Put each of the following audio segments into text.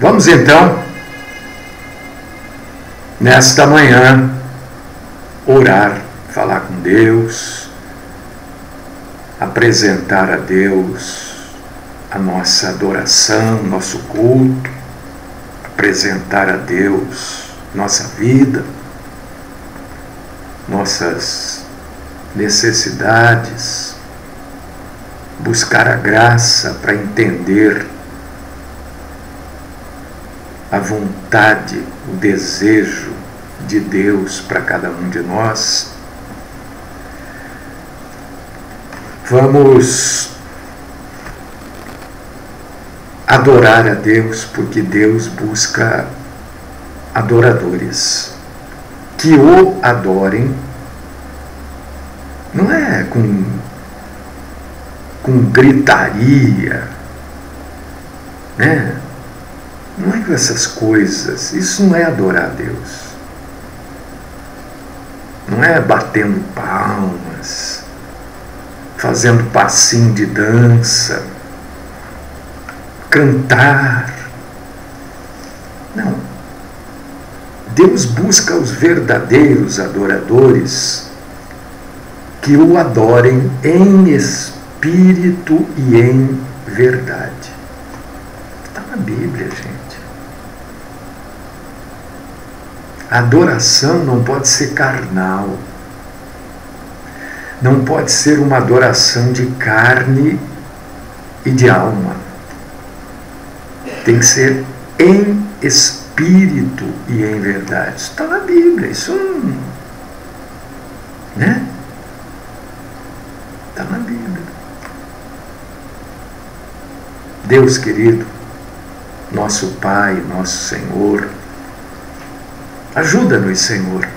Vamos então, nesta manhã, orar, falar com Deus, apresentar a Deus a nossa adoração, nosso culto, apresentar a Deus nossa vida, nossas necessidades, buscar a graça para entender a vontade, o desejo de Deus para cada um de nós. Vamos adorar a Deus, porque Deus busca adoradores que o adorem, não é com gritaria, né? Não é com essas coisas. Isso não é adorar a Deus. Não é batendo palmas, fazendo passinho de dança, cantar. Não. Deus busca os verdadeiros adoradores que o adorem em espírito e em verdade. Está na Bíblia, gente. A adoração não pode ser carnal. Não pode ser uma adoração de carne e de alma. Tem que ser em espírito e em verdade. Isso está na Bíblia. Isso não... né? Está na Bíblia. Deus querido, nosso Pai, nosso Senhor, ajuda-nos, Senhor,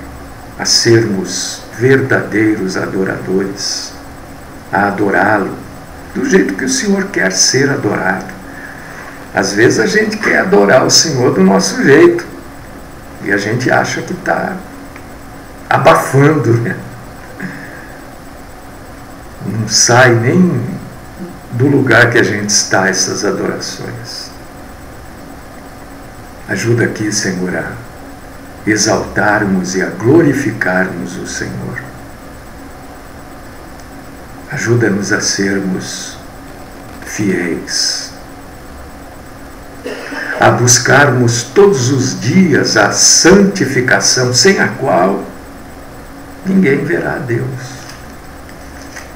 a sermos verdadeiros adoradores, a adorá-lo do jeito que o Senhor quer ser adorado. Às vezes a gente quer adorar o Senhor do nosso jeito e a gente acha que está abafando, né? Não sai nem do lugar que a gente está essas adorações. Ajuda aqui, Senhor, a exaltarmos e a glorificarmos o Senhor. Ajuda-nos a sermos fiéis, a buscarmos todos os dias a santificação, sem a qual ninguém verá a Deus.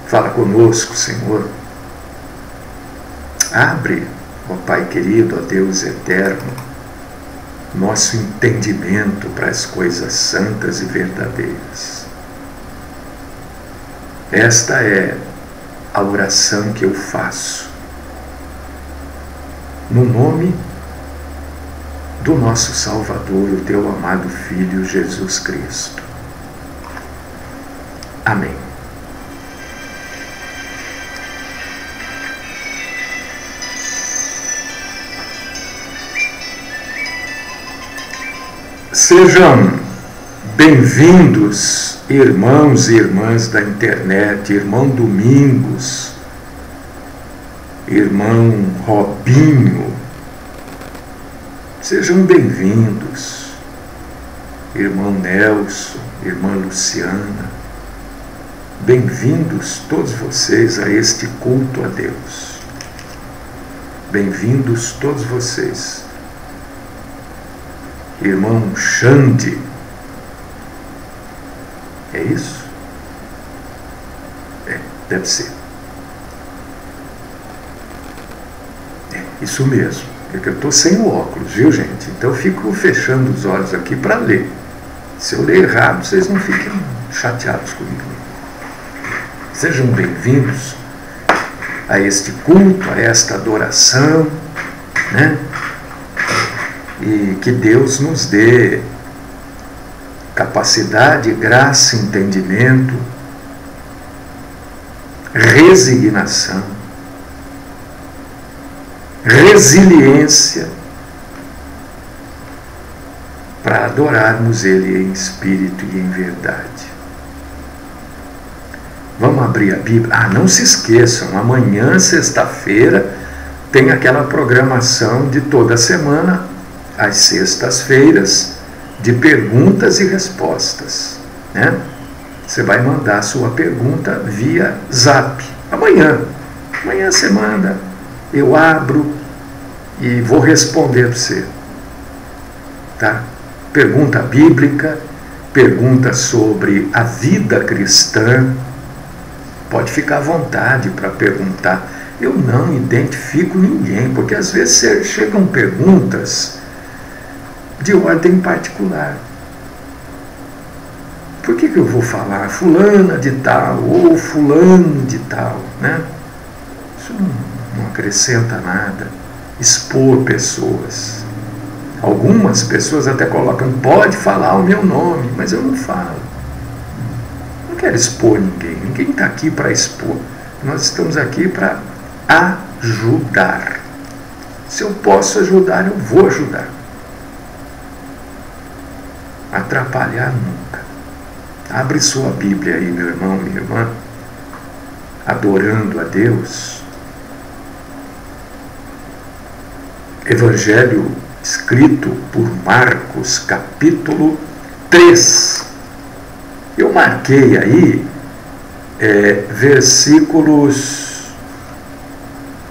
Fala conosco, Senhor. Abre, ó Pai querido, ó Deus eterno, nosso entendimento para as coisas santas e verdadeiras. Esta é a oração que eu faço, no nome do nosso Salvador, o teu amado Filho Jesus Cristo. Amém. Sejam bem-vindos, irmãos e irmãs da internet, irmão Domingos, irmão Robinho. Sejam bem-vindos, irmão Nelson, irmã Luciana. Bem-vindos todos vocês a este culto a Deus. Bem-vindos todos vocês. Irmão Xande, é isso? Deve ser. Isso mesmo, é que eu estou sem o óculos, viu, gente? Então eu fico fechando os olhos aqui para ler. Se eu ler errado, vocês não fiquem chateados comigo. Sejam bem-vindos a este culto, a esta adoração, né? E que Deus nos dê capacidade, graça, entendimento, resignação, resiliência para adorarmos Ele em espírito e em verdade. Vamos abrir a Bíblia. Não se esqueçam, amanhã, sexta-feira, tem aquela programação de toda semana às sextas-feiras de perguntas e respostas, né? Você vai mandar a sua pergunta via Zap. Amanhã você manda, eu abro e vou responder para você, tá? Pergunta bíblica, pergunta sobre a vida cristã, pode ficar à vontade para perguntar. Eu não identifico ninguém, porque às vezes chegam perguntas de ordem particular. Por que eu vou falar fulana de tal ou fulano de tal, né? Isso não acrescenta nada. Expor pessoas. Algumas pessoas até colocam, pode falar o meu nome, mas eu não falo. Não quero expor ninguém. Ninguém está aqui para expor. Nós estamos aqui para ajudar. Se eu posso ajudar, eu vou ajudar. Atrapalhar nunca. Abre sua Bíblia aí, meu irmão, minha irmã, adorando a Deus. Evangelho escrito por Marcos, capítulo 3. Eu marquei aí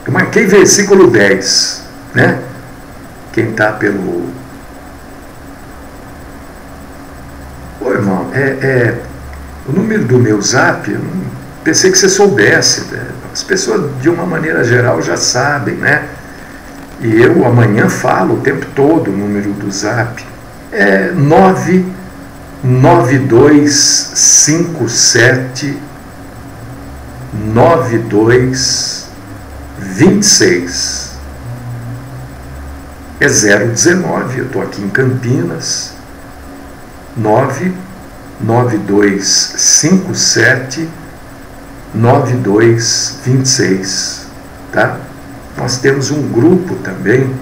eu marquei versículo 10, né? Quem está pelo... Ô irmão, o número do meu Zap, eu pensei que você soubesse, né? As pessoas de uma maneira geral já sabem, né? E eu amanhã falo o tempo todo o número do Zap. É 99257 9226. É 019, eu estou aqui em Campinas. 99257 9226, tá? Nós temos um grupo também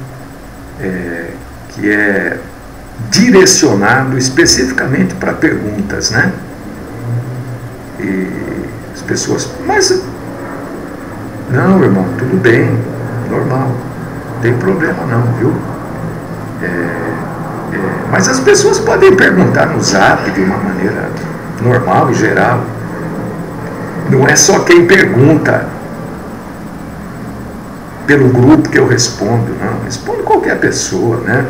que é direcionado especificamente para perguntas, né? E as pessoas, mas não, irmão, tudo bem, normal, não tem problema não, viu? Mas as pessoas podem perguntar no Zap de uma maneira normal e geral. Não é só quem pergunta pelo grupo que eu respondo, não. Respondo qualquer pessoa, né?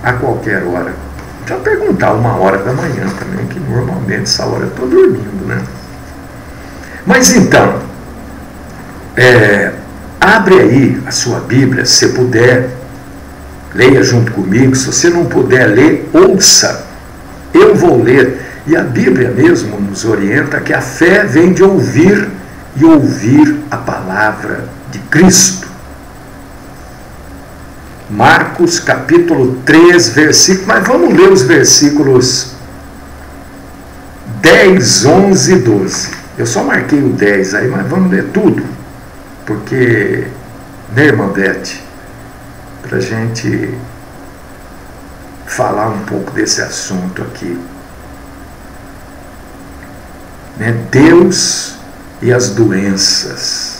A qualquer hora. Já perguntar 1h da manhã também, que normalmente essa hora eu estou dormindo, né? Mas então, abre aí a sua Bíblia, se você puder, leia junto comigo. Se você não puder ler, ouça. Eu vou ler. E a Bíblia mesmo nos orienta que a fé vem de ouvir e ouvir a palavra de Cristo. Marcos capítulo 3, versículo, mas vamos ler os versículos 10, 11 e 12. Eu só marquei o 10 aí, mas vamos ler tudo. Porque, né, irmã Beth, para a gente falar um pouco desse assunto aqui, né? Deus e as doenças.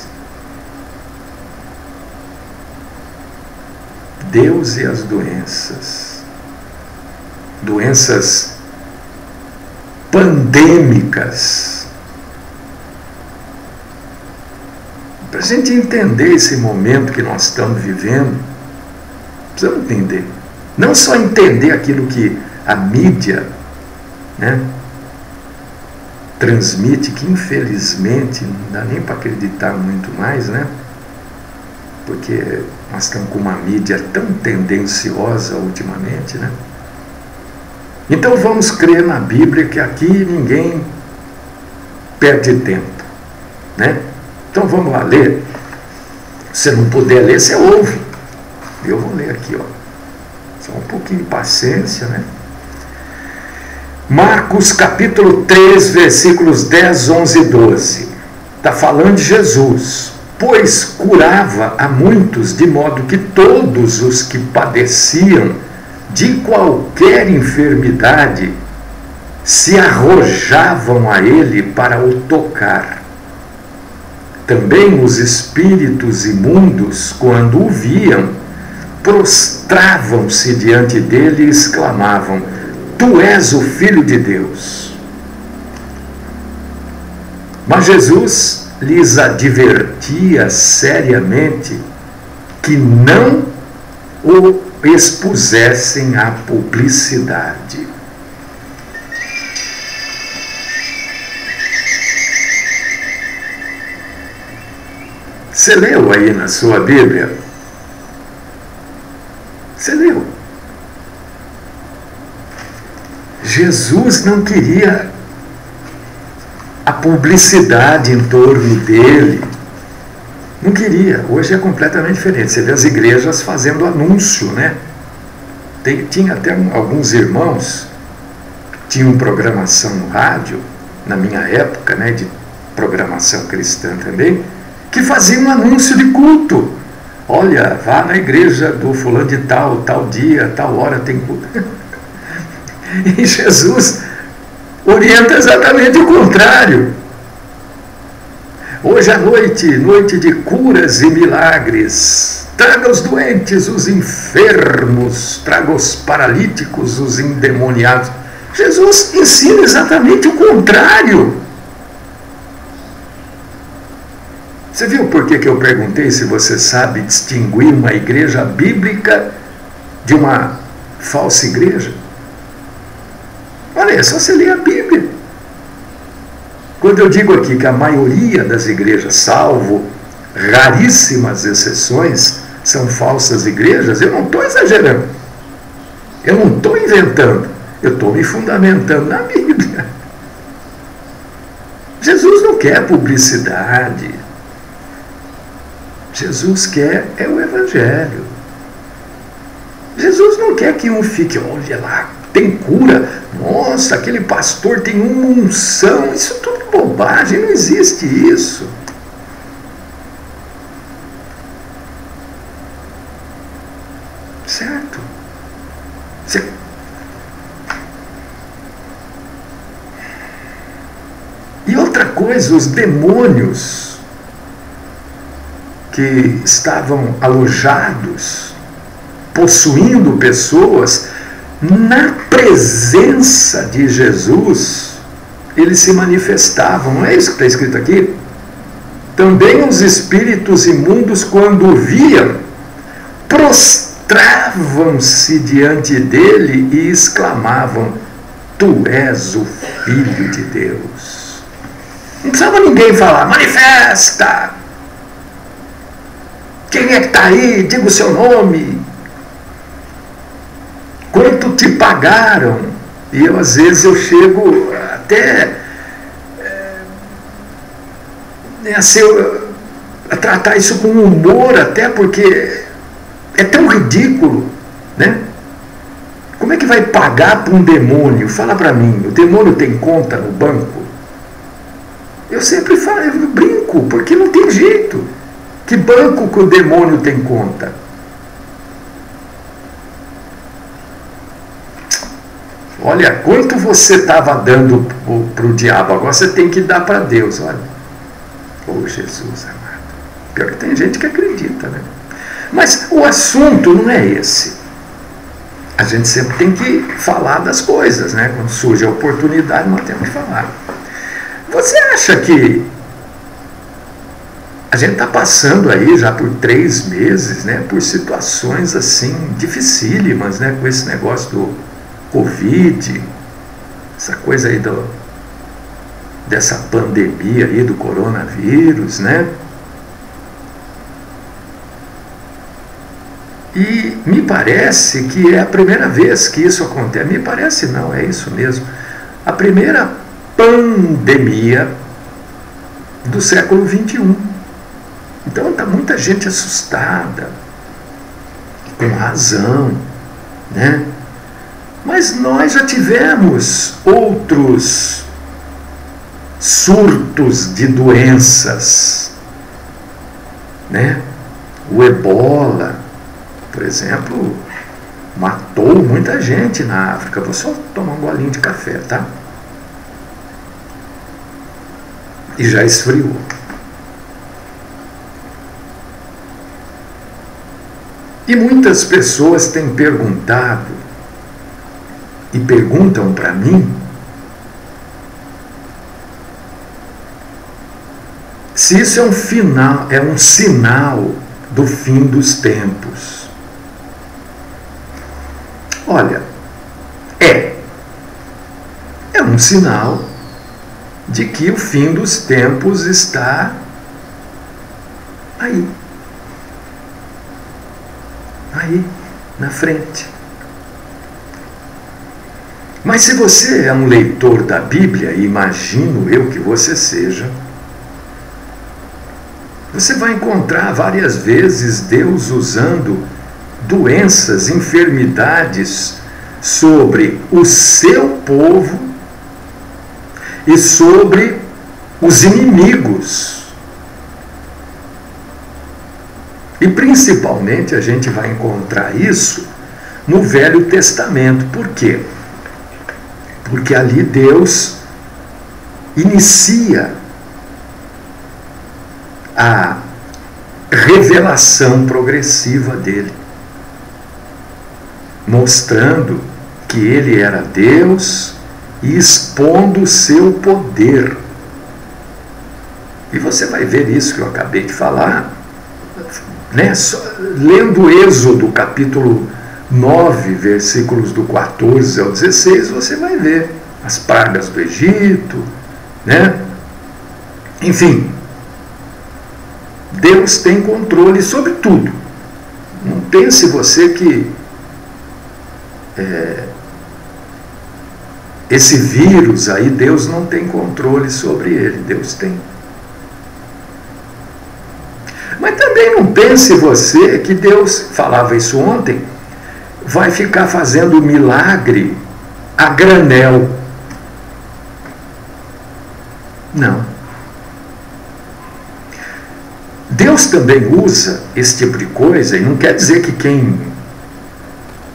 Deus e as doenças. Doenças pandêmicas. Para a gente entender esse momento que nós estamos vivendo, precisamos entender. Não só entender aquilo que a mídia, né, transmite, que infelizmente não dá nem para acreditar muito mais, né? Porque nós estamos com uma mídia tão tendenciosa ultimamente, né? Então vamos crer na Bíblia, que aqui ninguém perde tempo, né? Então vamos lá ler. Se não puder ler, você ouve. Eu vou ler aqui, ó. Só um pouquinho de paciência, né? Marcos capítulo 3, versículos 10, 11 e 12. Está falando de Jesus. Pois curava a muitos, de modo que todos os que padeciam de qualquer enfermidade se arrojavam a ele para o tocar. Também os espíritos imundos, quando o viam, prostravam-se diante dele e exclamavam: Tu és o Filho de Deus. Mas Jesus lhes advertia seriamente que não o expusessem à publicidade. Você leu aí na sua Bíblia? Você leu? Jesus não queria a publicidade em torno dele. Não queria. Hoje é completamente diferente. Você vê as igrejas fazendo anúncio, né? Tinha até alguns irmãos que tinham programação no rádio, na minha época, né, de programação cristã também, que faziam um anúncio de culto. Olha, vá na igreja do fulano de tal, tal dia, tal hora tem culto. E Jesus orienta exatamente o contrário. Hoje à noite, noite de curas e milagres. Traga os doentes, os enfermos, traga os paralíticos, os endemoniados. Jesus ensina exatamente o contrário. Você viu por que eu perguntei se você sabe distinguir uma igreja bíblica de uma falsa igreja? Olha, é só você ler a Bíblia. Quando eu digo aqui que a maioria das igrejas, salvo raríssimas exceções, são falsas igrejas, eu não estou exagerando. Eu não estou inventando. Eu estou me fundamentando na Bíblia. Jesus não quer publicidade. Jesus quer é o Evangelho. Jesus não quer que um fique, olha lá, tem cura. Nossa, aquele pastor tem uma unção. Isso é tudo bobagem, não existe isso. Certo? E outra coisa, os demônios que estavam alojados, possuindo pessoas, na presença de Jesus, eles se manifestavam. Não é isso que está escrito aqui? Também os espíritos imundos, quando o viam, prostravam-se diante dele e exclamavam: Tu és o Filho de Deus. Não precisava ninguém falar: manifesta! Quem é que está aí? Diga o seu nome. Quanto te pagaram? E eu, às vezes, eu chego até a tratar isso com humor, até porque é tão ridículo, né? Como é que vai pagar para um demônio? Fala para mim, o demônio tem conta no banco? Eu sempre falo, eu brinco, porque não tem jeito. Que banco que o demônio tem conta? Olha, quanto você estava dando para o diabo, agora você tem que dar para Deus. Olha, oh Jesus amado. Pior que tem gente que acredita, né? Mas o assunto não é esse. A gente sempre tem que falar das coisas, né? Quando surge a oportunidade, nós temos que falar. Você acha que a gente está passando aí já por 3 meses, né? Por situações assim dificílimas, né? Com esse negócio do Covid, essa coisa aí dessa pandemia aí do coronavírus, né? E me parece que é a primeira vez que isso acontece. Me parece não, é isso mesmo. A primeira pandemia do século XXI. Então está muita gente assustada, com razão, né? Mas nós já tivemos outros surtos de doenças, né? O Ebola, por exemplo, matou muita gente na África. Vou só tomar um golinho de café, tá? E já esfriou. E muitas pessoas têm perguntado e perguntam para mim se isso é um sinal do fim dos tempos. Olha, é um sinal de que o fim dos tempos está aí na frente. Mas se você é um leitor da Bíblia, e imagino eu que você seja, você vai encontrar várias vezes Deus usando doenças, enfermidades sobre o seu povo e sobre os inimigos. E principalmente a gente vai encontrar isso no Velho Testamento. Por quê? Porque ali Deus inicia a revelação progressiva dele, mostrando que ele era Deus e expondo o seu poder. E você vai ver isso que eu acabei de falar, né? Lendo Êxodo capítulo 9, versículos do 14 ao 16, você vai ver as pragas do Egito, né? Enfim, Deus tem controle sobre tudo. Não pense você que esse vírus aí, Deus não tem controle sobre ele. Deus tem. Mas também não pense você que Deus, falava isso ontem, vai ficar fazendo milagre a granel. Não. Deus também usa esse tipo de coisa, e não quer dizer que quem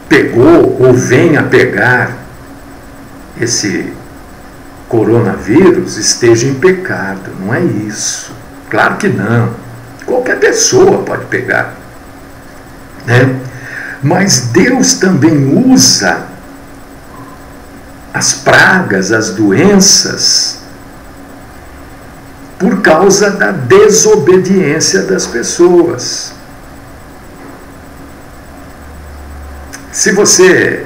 pegou ou venha pegar esse coronavírus esteja em pecado. Não é isso. Claro que não. Qualquer pessoa pode pegar, né? Mas Deus também usa as pragas, as doenças, por causa da desobediência das pessoas. Se você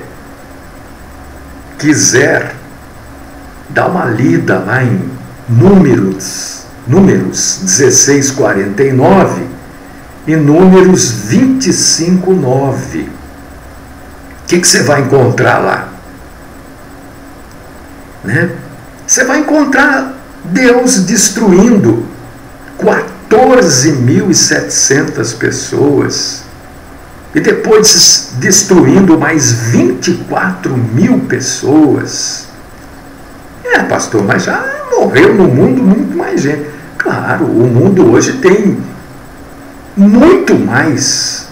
quiser dar uma lida lá em Números 16:49 e Números 25:9, o que você vai encontrar lá? Né? Você vai encontrar Deus destruindo 14.700 pessoas e depois destruindo mais 24.000 pessoas. Pastor, mas já morreu no mundo muito mais gente. Claro, o mundo hoje tem muito mais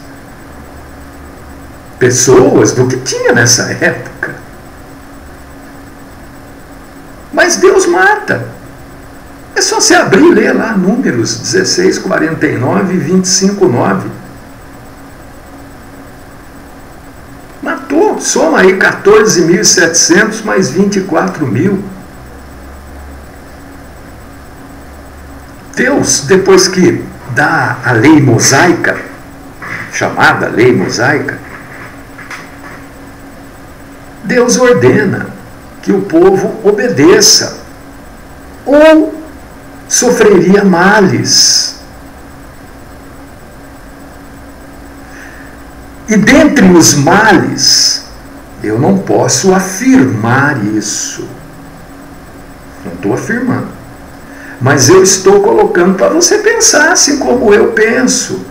pessoas do que tinha nessa época. Mas Deus mata. É só você abrir e ler lá Números 16:49 e 25:9. Matou. Soma aí 14.700 mais 24.000. Deus, depois que dá a lei mosaica, chamada lei mosaica, Deus ordena que o povo obedeça, ou sofreria males. E dentre os males, eu não posso afirmar isso. Não estou afirmando. Mas eu estou colocando para você pensar assim como eu penso.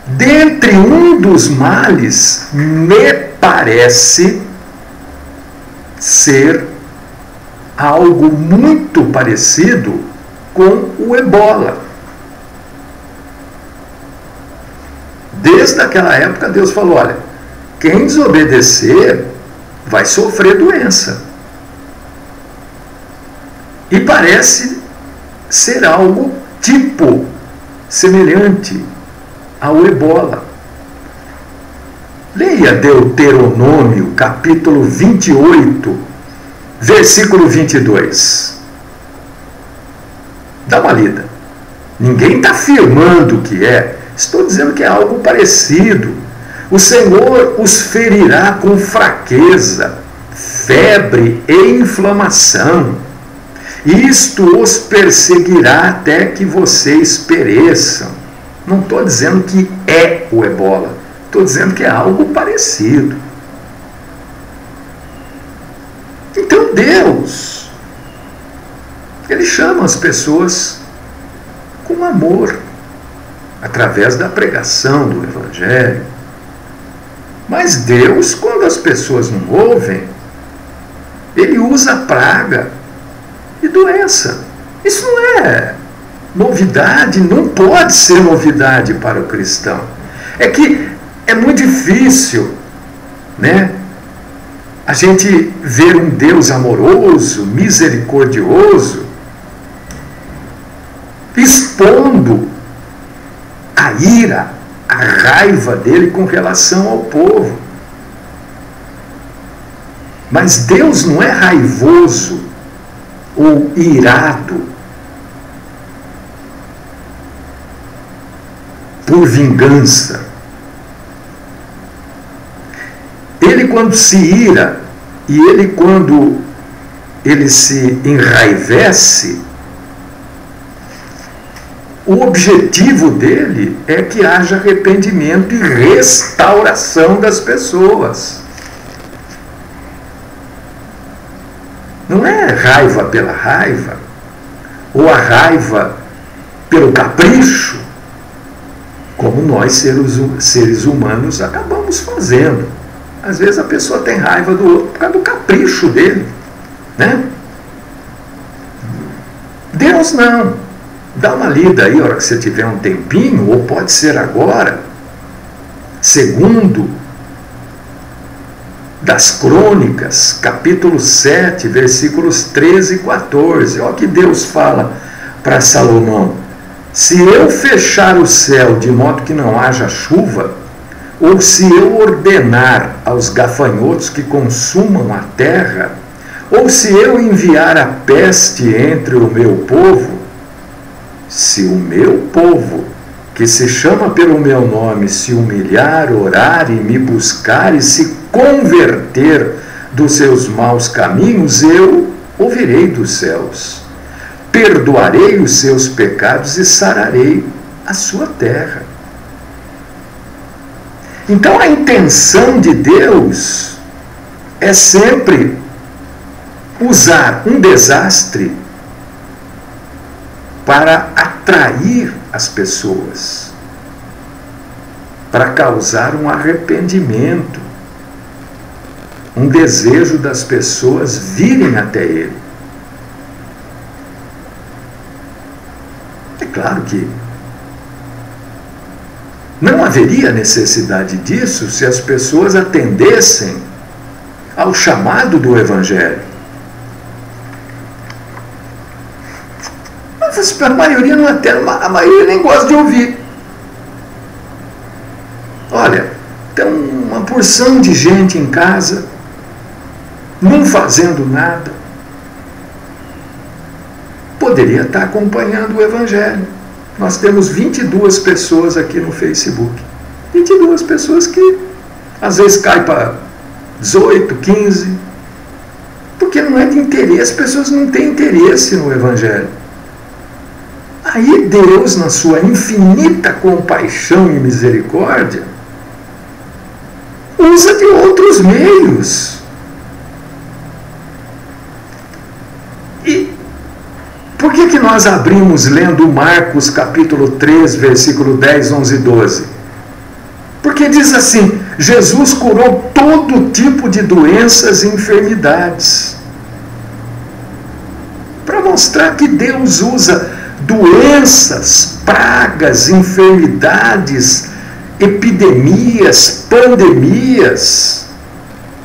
Dentre um dos males, me parece ser algo muito parecido com o ebola. Desde aquela época Deus falou, olha, quem desobedecer vai sofrer doença. E parece ser algo tipo, semelhante ao ebola. Leia Deuteronômio, capítulo 28, versículo 22. Dá uma lida. Ninguém está afirmando que é. Estou dizendo que é algo parecido. O Senhor os ferirá com fraqueza, febre e inflamação. Isto os perseguirá até que vocês pereçam. Não estou dizendo que é o ebola. Estou dizendo que é algo parecido. Então Deus, Ele chama as pessoas com amor, através da pregação do Evangelho. Mas Deus, quando as pessoas não ouvem, Ele usa praga e doença. Isso não é novidade, não pode ser novidade para o cristão. É que é muito difícil, né, a gente ver um Deus amoroso, misericordioso, expondo a ira, a raiva dele com relação ao povo. Mas Deus não é raivoso ou irado por vingança. Ele, quando se ira e ele, quando ele se enraivece, o objetivo dele é que haja arrependimento e restauração das pessoas. Não é raiva pela raiva, ou a raiva pelo capricho, como nós, seres humanos, acabamos fazendo. Às vezes a pessoa tem raiva do outro por causa do capricho dele, né? Deus não. Dá uma lida aí, a hora que você tiver um tempinho, ou pode ser agora, segundo das Crônicas, capítulo 7, versículos 13 e 14. Olha o que Deus fala para Salomão. Se eu fechar o céu de modo que não haja chuva, ou se eu ordenar aos gafanhotos que consumam a terra, ou se eu enviar a peste entre o meu povo, se o meu povo, que se chama pelo meu nome, se humilhar, orar e me buscar e se converter dos seus maus caminhos, eu ouvirei dos céus, perdoarei os seus pecados e sararei a sua terra. Então a intenção de Deus é sempre usar um desastre para atrair as pessoas, para causar um arrependimento, um desejo das pessoas virem até Ele. É claro que não haveria necessidade disso se as pessoas atendessem ao chamado do Evangelho. Mas a maioria não atende, a maioria nem gosta de ouvir. Olha, tem uma porção de gente em casa, não fazendo nada, poderia estar acompanhando o Evangelho. Nós temos 22 pessoas aqui no Facebook. 22 pessoas que às vezes caem para 18, 15, porque não é de interesse, as pessoas não têm interesse no Evangelho. Aí Deus, na sua infinita compaixão e misericórdia, usa de outros meios. E por que nós abrimos lendo Marcos capítulo 3, versículo 10, 11 e 12? Porque diz assim: Jesus curou todo tipo de doenças e enfermidades. Para mostrar que Deus usa doenças, pragas, enfermidades, epidemias, pandemias,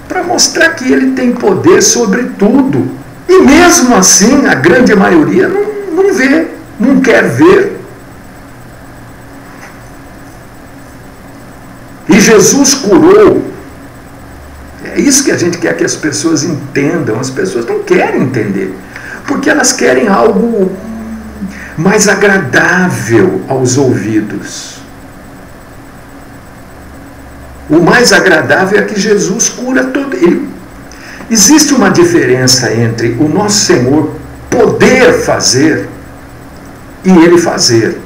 para mostrar que Ele tem poder sobre tudo. E mesmo assim, a grande maioria não vê, não quer ver. E Jesus curou. É isso que a gente quer que as pessoas entendam. As pessoas não querem entender, porque elas querem algo mais agradável aos ouvidos. O mais agradável é que Jesus cura todo. Existe uma diferença entre o nosso Senhor poder fazer e Ele fazer.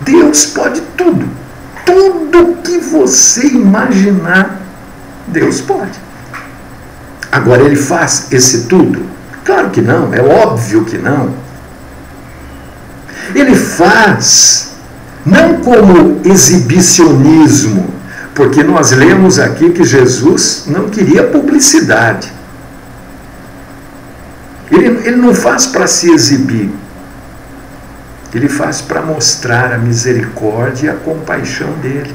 Deus pode tudo. Tudo que você imaginar, Deus pode. Agora, Ele faz esse tudo? Claro que não, é óbvio que não. Ele faz não como exibicionismo, porque nós lemos aqui que Jesus não queria publicidade. Ele não faz para se exibir. Ele faz para mostrar a misericórdia e a compaixão dele.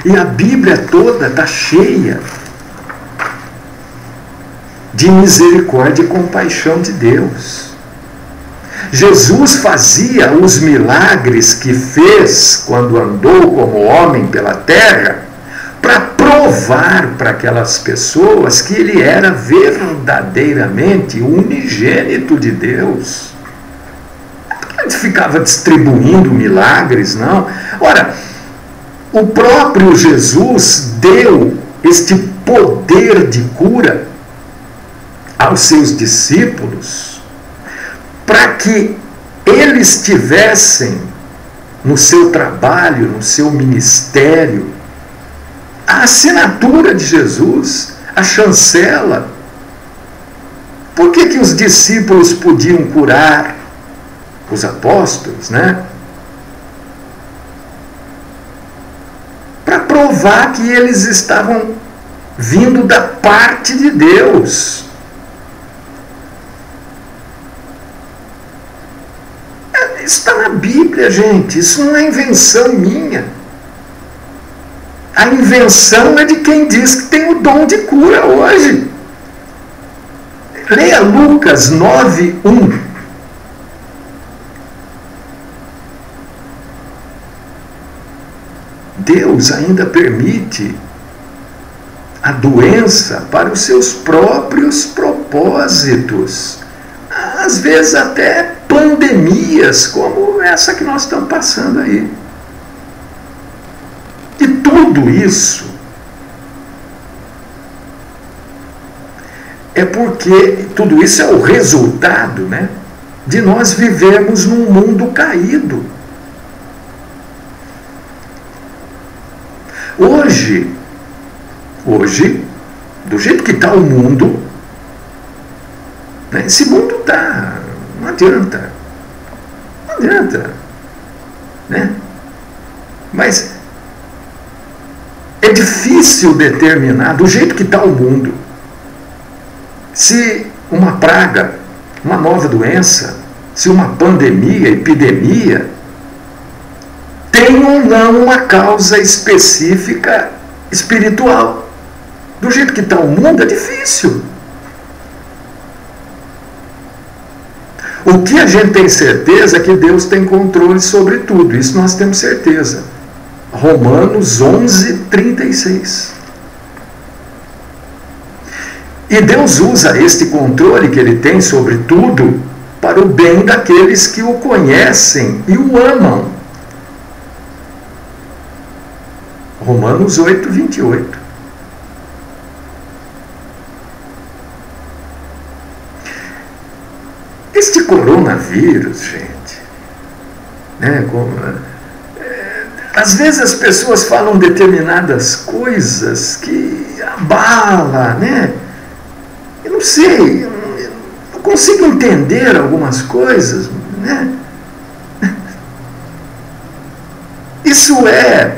E a Bíblia toda está cheia de misericórdia e compaixão de Deus. Jesus fazia os milagres que fez quando andou como homem pela terra para provar para aquelas pessoas que ele era verdadeiramente o unigênito de Deus. Ele ficava distribuindo milagres, não. Ora, o próprio Jesus deu este poder de cura aos seus discípulos para que eles tivessem no seu trabalho, no seu ministério, a assinatura de Jesus, a chancela. Por que os discípulos podiam curar os apóstolos, né? Para provar que eles estavam vindo da parte de Deus. Isso está na Bíblia, gente. Isso não é invenção minha. A invenção é de quem diz que tem o dom de cura hoje. Leia Lucas 9:1. Deus ainda permite a doença para os seus próprios propósitos. Às vezes até pandemias como essa que nós estamos passando aí. E tudo isso é porque tudo isso é o resultado, né, de nós vivermos num mundo caído. Hoje, do jeito que está o mundo, né, esse mundo está, não adianta, né? Mas é difícil determinar, do jeito que está o mundo, se uma praga, uma nova doença, se uma pandemia, epidemia, tem ou não uma causa específica espiritual. Do jeito que está o mundo, é difícil. O que a gente tem certeza é que Deus tem controle sobre tudo. Isso nós temos certeza. Romanos 11:36. E Deus usa este controle que Ele tem sobre tudo para o bem daqueles que o conhecem e o amam. Romanos 8:28. Este coronavírus, gente, né, às vezes as pessoas falam determinadas coisas que abala, né? Eu não sei, eu não consigo entender algumas coisas, né? Isso é...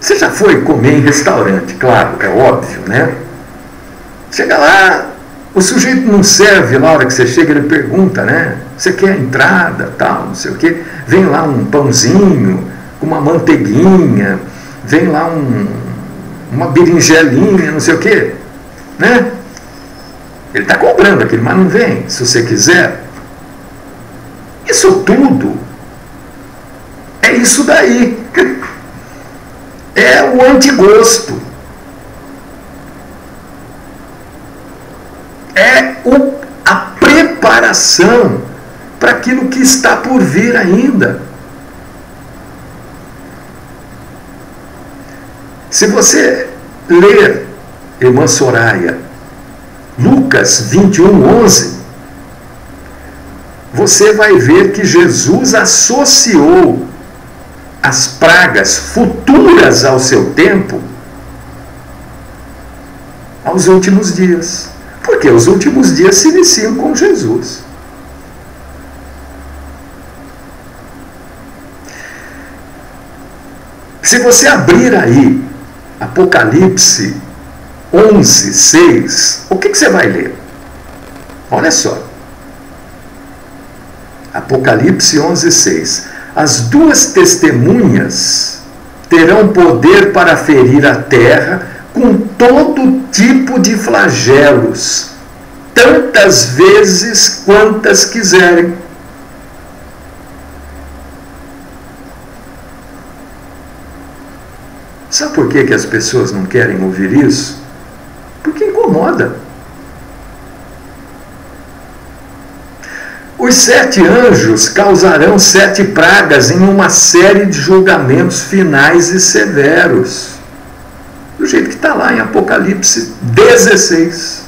Você já foi comer em restaurante, claro, é óbvio, né? Chega lá, o sujeito não serve lá, a hora que você chega, ele pergunta, né? Você quer entrada, tal, não sei o quê. Vem lá um pãozinho, uma manteiguinha, vem lá uma berinjelinha, não sei o quê, né? Ele está cobrando aquilo, mas não vem, se você quiser. Isso tudo É isso daí. É o antigosto. É a preparação para aquilo que está por vir ainda. Se você ler, irmã Soraya, Lucas 21:11, você vai ver que Jesus associou as pragas futuras ao seu tempo aos últimos dias. Porque os últimos dias se iniciam com Jesus. Se você abrir aí Apocalipse 11:6, o que você vai ler? Olha só. Apocalipse 11:6. As duas testemunhas terão poder para ferir a terra com todo tipo de flagelos, tantas vezes quantas quiserem. Sabe por que as pessoas não querem ouvir isso? Porque incomoda. Os 7 anjos causarão 7 pragas em uma série de julgamentos finais e severos. Do jeito que está lá em Apocalipse 16.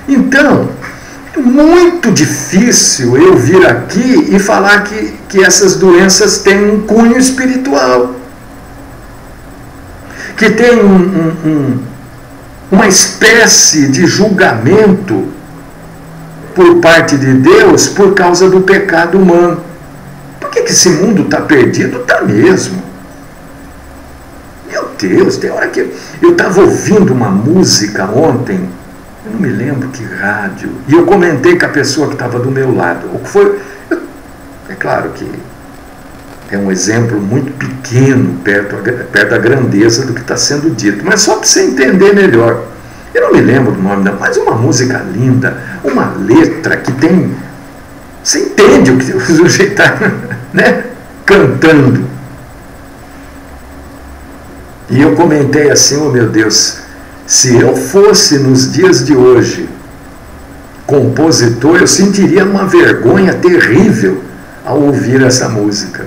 Então, é muito difícil eu vir aqui e falar que essas doenças têm um cunho espiritual. Que tem uma espécie de julgamento por parte de Deus por causa do pecado humano. Por que esse mundo está perdido? Está mesmo. Meu Deus, tem hora que eu estava ouvindo uma música ontem, eu não me lembro que rádio, e eu comentei com a pessoa que estava do meu lado. O que foi? É claro que é um exemplo muito pequeno perto da grandeza do que está sendo dito, mas só para você entender melhor. Eu não me lembro do nome, não, mas uma música linda, uma letra que tem... Você entende o que o sujeito está, né, cantando. E eu comentei assim, oh meu Deus, se eu fosse nos dias de hoje compositor, eu sentiria uma vergonha terrível ao ouvir essa música.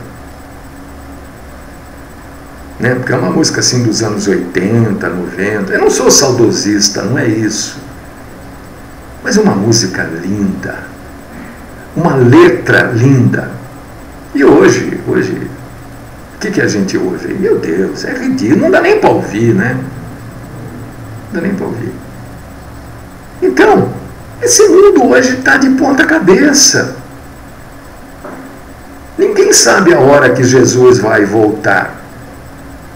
Né? Porque é uma música assim dos anos 80, 90. Eu não sou saudosista, não é isso. Mas é uma música linda. Uma letra linda. E hoje, o que a gente ouve? Meu Deus, é ridículo. Não dá nem para ouvir, né? Não dá nem para ouvir. Então, esse mundo hoje está de ponta cabeça. Ninguém sabe a hora que Jesus vai voltar.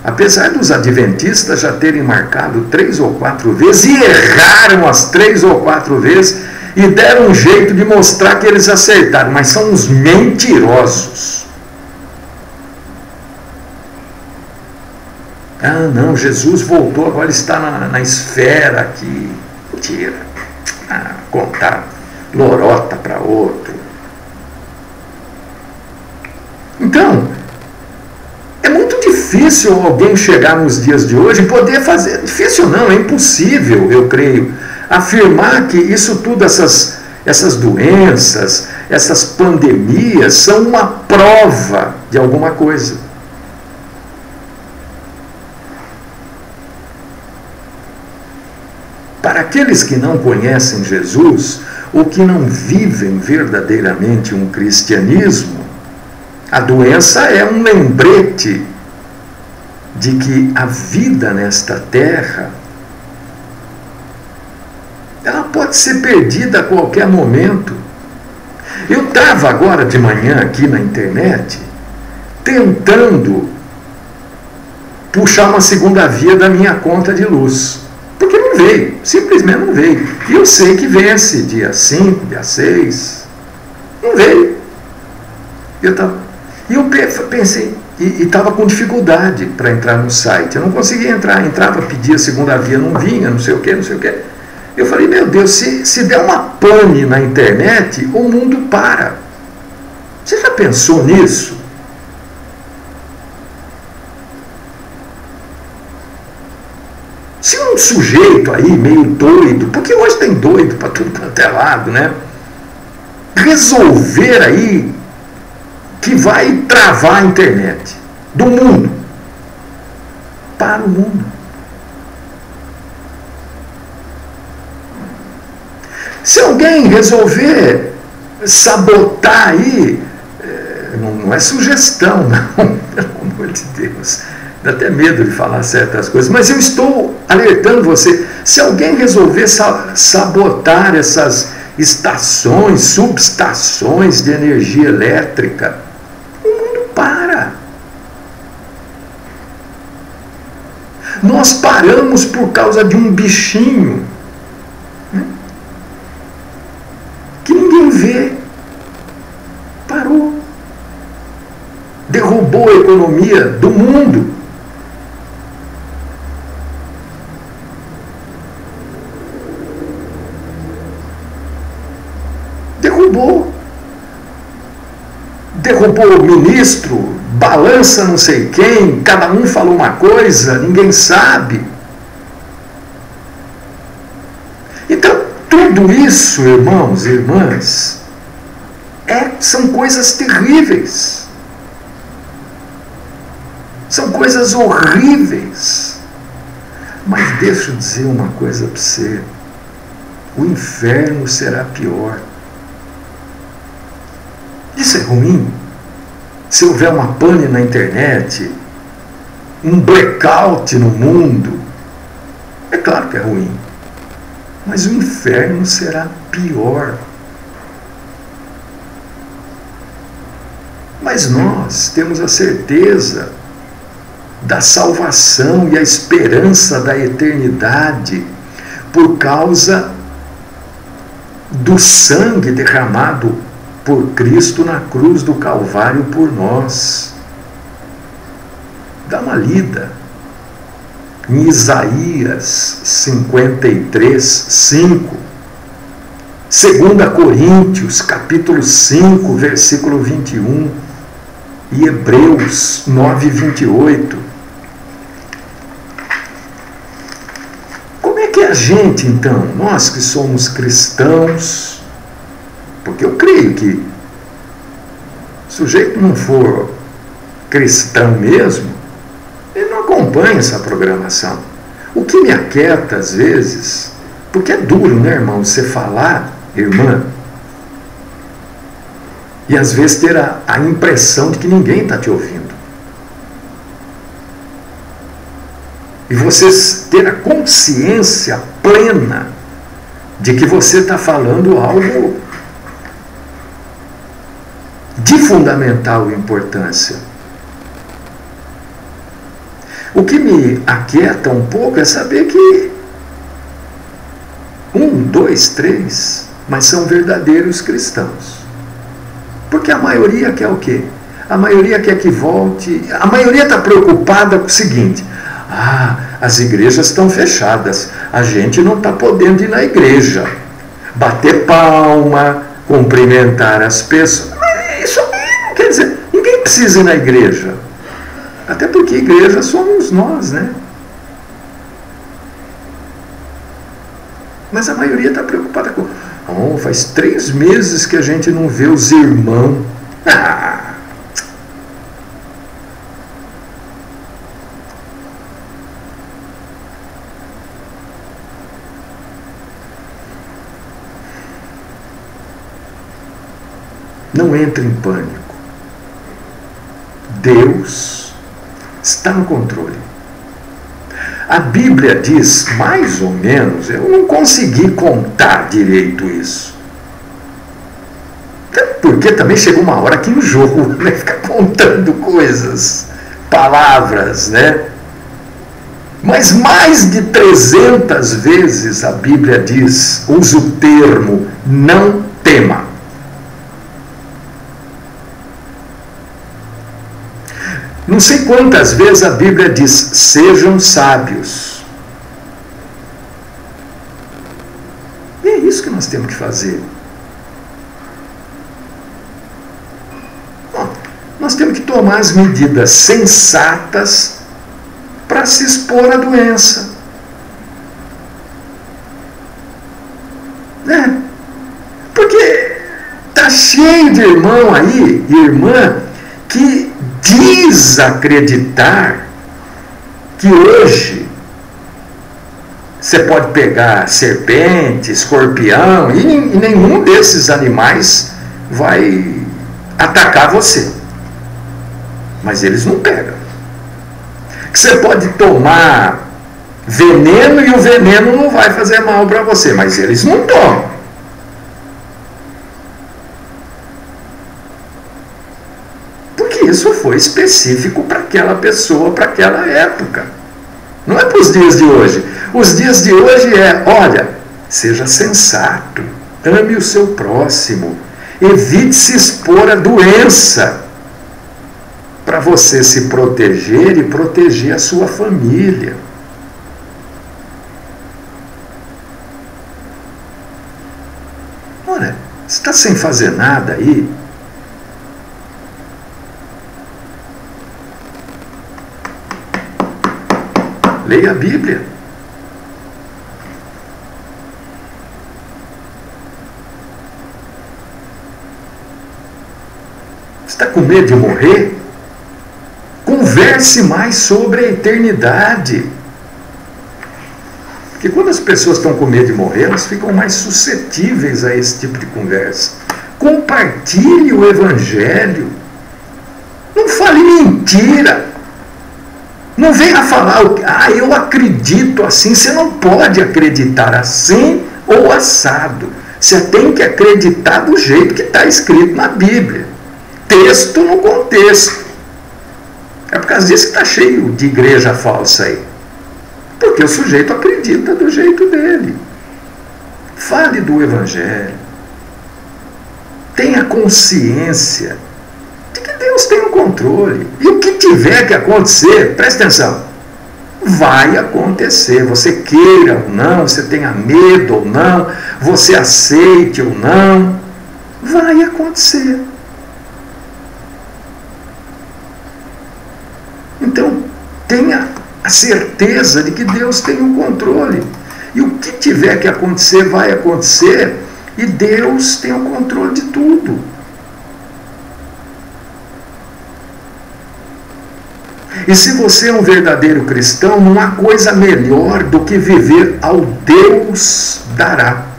Apesar dos adventistas já terem marcado 3 ou 4 vezes, e erraram as 3 ou 4 vezes, e deram um jeito de mostrar que eles acertaram, mas são uns mentirosos. Ah, não, Jesus voltou, agora está na esfera aqui. Mentira. Contar lorota para outro. Então, é muito difícil alguém chegar nos dias de hoje e poder fazer, difícil não, é impossível, eu creio, afirmar que isso tudo, essas doenças, essas pandemias, são uma prova de alguma coisa. Para aqueles que não conhecem Jesus, ou que não vivem verdadeiramente um cristianismo, a doença é um lembrete de que a vida nesta terra, ela pode ser perdida a qualquer momento. Eu estava agora de manhã aqui na internet, tentando puxar uma segunda via da minha conta de luz. Porque não veio, simplesmente não veio. E eu sei que vence dia 5, dia 6. Não veio. E eu pensei, e estava com dificuldade para entrar no site. Eu não conseguia entrar, entrava, pedia segunda via, não vinha, não sei o que, não sei o que. Eu falei, meu Deus, se der uma pane na internet, o mundo para. Você já pensou nisso? Se um sujeito aí meio doido, porque hoje tem doido para tudo quanto é lado, né? Resolver aí que vai travar a internet do mundo para o mundo. Se alguém resolver sabotar aí, não é sugestão, não, pelo amor de Deus, dá até medo de falar certas coisas, mas eu estou alertando você, se alguém resolver sabotar essas estações, subestações de energia elétrica, o mundo para. Nós paramos por causa de um bichinho, né, que ninguém vê. Parou. Derrubou a economia do mundo. Derrubou o ministro, balança não sei quem, cada um falou uma coisa, ninguém sabe. Então, tudo isso, irmãos e irmãs, são coisas terríveis. São coisas horríveis. Mas deixa eu dizer uma coisa para você. O inferno será pior. Isso é ruim? Se houver uma pane na internet, um blackout no mundo, é claro que é ruim. Mas o inferno será pior. Mas nós temos a certeza da salvação e a esperança da eternidade por causa do sangue derramado por Cristo na cruz do Calvário por nós. Dá uma lida em Isaías 53, 5, 2 Coríntios capítulo 5, versículo 21 e Hebreus 9, 28. Como é que a gente, então, nós que somos cristãos, porque eu creio que se o sujeito não for cristão mesmo, ele não acompanha essa programação. O que me aquieta às vezes, porque é duro, né, irmão, você falar, irmã, e às vezes ter a impressão de que ninguém está te ouvindo. E você ter a consciência plena de que você está falando algo de fundamental importância. O que me aquieta um pouco é saber que 1, 2, 3, mas são verdadeiros cristãos. Porque a maioria quer o quê? A maioria quer que volte. A maioria está preocupada com o seguinte: as igrejas estão fechadas, a gente não está podendo ir na igreja, bater palma, cumprimentar as pessoas. Mas isso não quer dizer, ninguém precisa ir na igreja. Até porque igreja somos nós, né? Mas a maioria está preocupada com... faz 3 meses que a gente não vê os irmãos. Não entre em pânico. Deus está no controle. A Bíblia diz, mais ou menos, eu não consegui contar direito isso. Até porque também chegou uma hora que enjoo, né? Ficar contando coisas, palavras, né? Mas mais de 300 vezes a Bíblia diz, usa o termo, não tema. Não sei quantas vezes a Bíblia diz, sejam sábios. E é isso que nós temos que fazer. nós temos que tomar as medidas sensatas para se expor à doença. Né? Porque está cheio de irmão aí, irmã, que diz acreditar que hoje você pode pegar serpente, escorpião, e nenhum desses animais vai atacar você. Mas eles não pegam. Que você pode tomar veneno e o veneno não vai fazer mal para você, mas eles não tomam. Porque isso foi específico para aquela pessoa, para aquela época. Não é para os dias de hoje. Os dias de hoje olha, seja sensato, ame o seu próximo, evite se expor à doença, para você se proteger e proteger a sua família. Olha, você está sem fazer nada aí? Leia a Bíblia. Você está com medo de morrer? Converse mais sobre a eternidade. Porque quando as pessoas estão com medo de morrer, elas ficam mais suscetíveis a esse tipo de conversa. Compartilhe o Evangelho. Não fale mentira. Não venha falar, eu acredito assim. Você não pode acreditar assim ou assado. Você tem que acreditar do jeito que está escrito na Bíblia. Texto no contexto. É por causa disso que está cheio de igreja falsa aí. Porque o sujeito acredita do jeito dele. Fale do Evangelho. Tenha consciência de que Deus tem o controle. E o que tiver que acontecer, presta atenção, vai acontecer. Você queira ou não, você tenha medo ou não, você aceite ou não, vai acontecer. Então, tenha a certeza de que Deus tem o controle. E o que tiver que acontecer, vai acontecer. E Deus tem o controle de tudo. E se você é um verdadeiro cristão, não há coisa melhor do que viver ao Deus dará.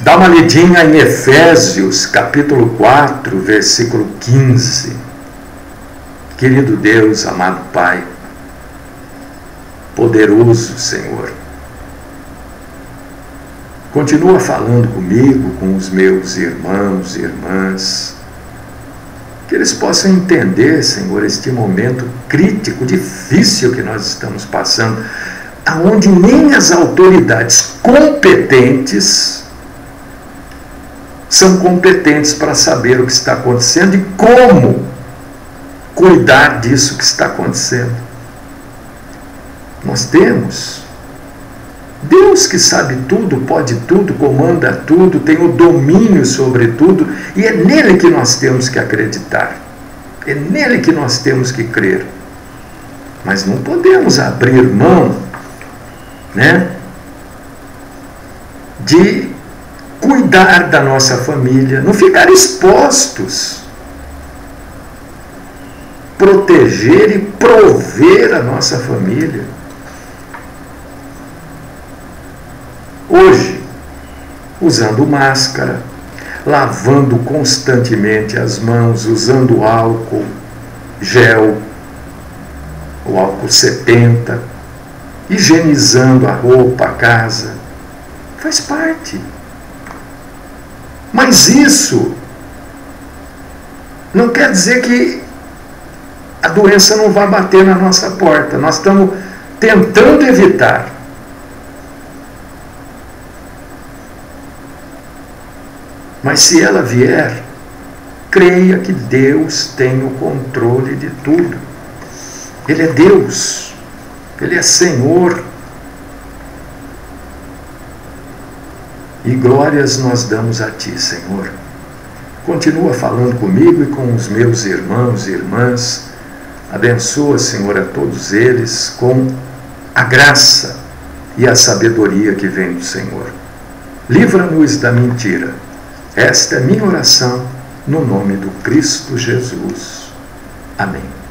Dá uma lidinha em Efésios, capítulo 4, versículo 15. Querido Deus, amado Pai, poderoso Senhor, continua falando comigo, com os meus irmãos e irmãs, que eles possam entender, Senhor, este momento crítico, difícil que nós estamos passando, aonde nem as autoridades competentes são competentes para saber o que está acontecendo e como cuidar disso que está acontecendo. Nós temos Deus que sabe tudo, pode tudo, comanda tudo, tem o domínio sobre tudo, e é nele que nós temos que acreditar, é nele que nós temos que crer. Mas não podemos abrir mão, de cuidar da nossa família, não ficar expostos, proteger e prover a nossa família. Hoje, usando máscara, lavando constantemente as mãos, usando álcool gel, o álcool 70, higienizando a roupa, a casa, faz parte. Mas isso não quer dizer que a doença não vai bater na nossa porta. Nós estamos tentando evitar. Mas se ela vier, creia que Deus tem o controle de tudo. Ele é Deus. Ele é Senhor. E glórias nós damos a Ti, Senhor. Continua falando comigo e com os meus irmãos e irmãs. Abençoa, Senhor, a todos eles com a graça e a sabedoria que vem do Senhor. Livra-nos da mentira. Esta é minha oração, no nome do Cristo Jesus. Amém.